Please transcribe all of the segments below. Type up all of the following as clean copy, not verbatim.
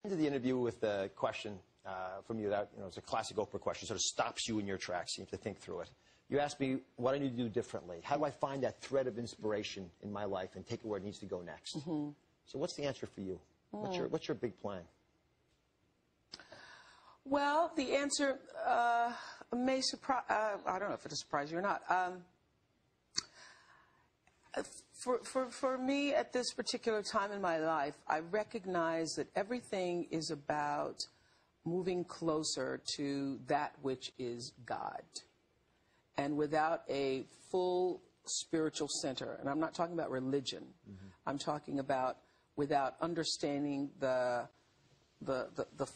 Into the interview with a question from you that, it's a classic Oprah question, sort of stops you in your tracks. You have to think through it. You asked me what I need to do differently. How do I find that thread of inspiration in my life and take it where it needs to go next? Mm-hmm. So what's the answer for you? What's your big plan? Well, the answer may surprise. I don't know if it'll surprise you or not. For me, at this particular time in my life, I recognize that everything is about moving closer to that which is God. And without a full spiritual center, and I'm not talking about religion, I'm talking about without understanding the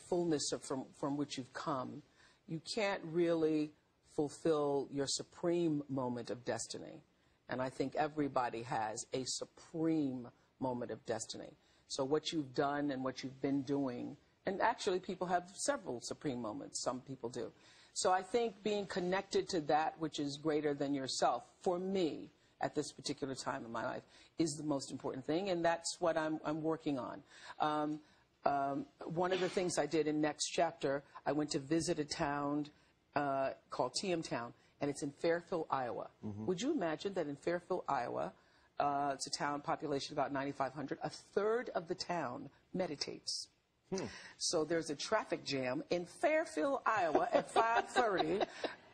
fullness from which you've come, you can't really fulfill your supreme moment of destiny. And I think everybody has a supreme moment of destiny. So what you've done and what you've been doing, and actually people have several supreme moments, some people do. So I think being connected to that which is greater than yourself, for me, at this particular time in my life, is the most important thing, and that's what I'm working on. One of the things I did in Next Chapter, I went to visit a town called TM Town, and it's in Fairfield, Iowa. Would you imagine that in Fairfield, Iowa, it's a town population about 9,500, a third of the town meditates. So there's a traffic jam in Fairfield, Iowa at 5:30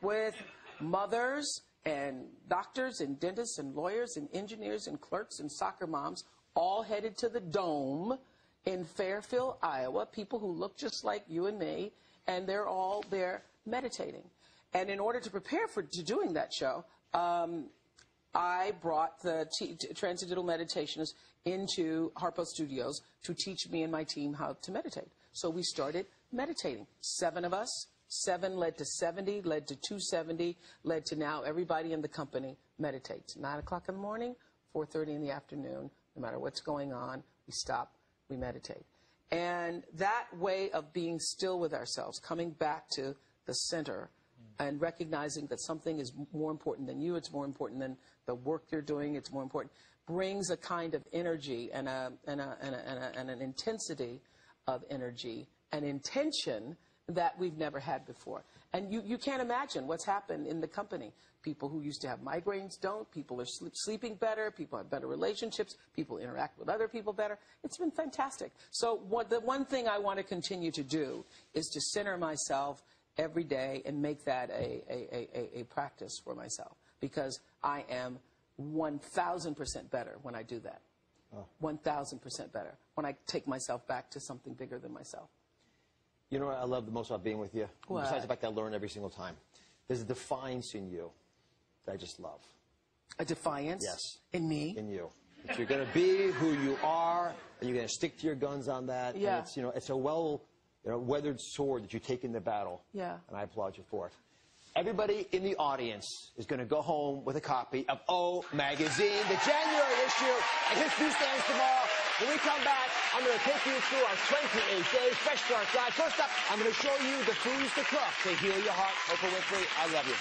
with mothers and doctors and dentists and lawyers and engineers and clerks and soccer moms all headed to the Dome in Fairfield, Iowa, people who look just like you and me, and they're all there meditating. And in order to prepare to doing that show, I brought the Transcendental Meditationists into Harpo Studios to teach me and my team how to meditate. So we started meditating. 7 of us. 7 led to 70, led to 270, led to now everybody in the company meditates. 9 o'clock in the morning, 4:30 in the afternoon, no matter what's going on, we stop, we meditate. And that way of being still with ourselves, coming back to the center, and recognizing that something is more important than you, it's more important than the work you're doing, it's more important, brings a kind of energy and an intensity of energy, an intention that we've never had before. And you can't imagine what's happened in the company. People who used to have migraines don't. People are sleeping better. People have better relationships. People interact with other people better. It's been fantastic. So the one thing I want to continue to do is to center myself every day and make that a practice for myself, because I am 1,000% better when I do that. 1,000% better when I take myself back to something bigger than myself. You know what I love the most about being with you? What? Besides the fact that I learn every single time. There's a defiance in you that I just love. A defiance? Yes. In me? In you. That you're going to be who you are, and you're going to stick to your guns on that. Yeah. And it's a weathered sword that you take into battle. Yeah. And I applaud you for it. Everybody in the audience is going to go home with a copy of O Magazine, the January issue, and History Stands tomorrow. When we come back, I'm going to take you through our 28 days fresh start guide. First up, I'm going to show you the foods to cook to heal your heart. Oprah Winfrey, I love you.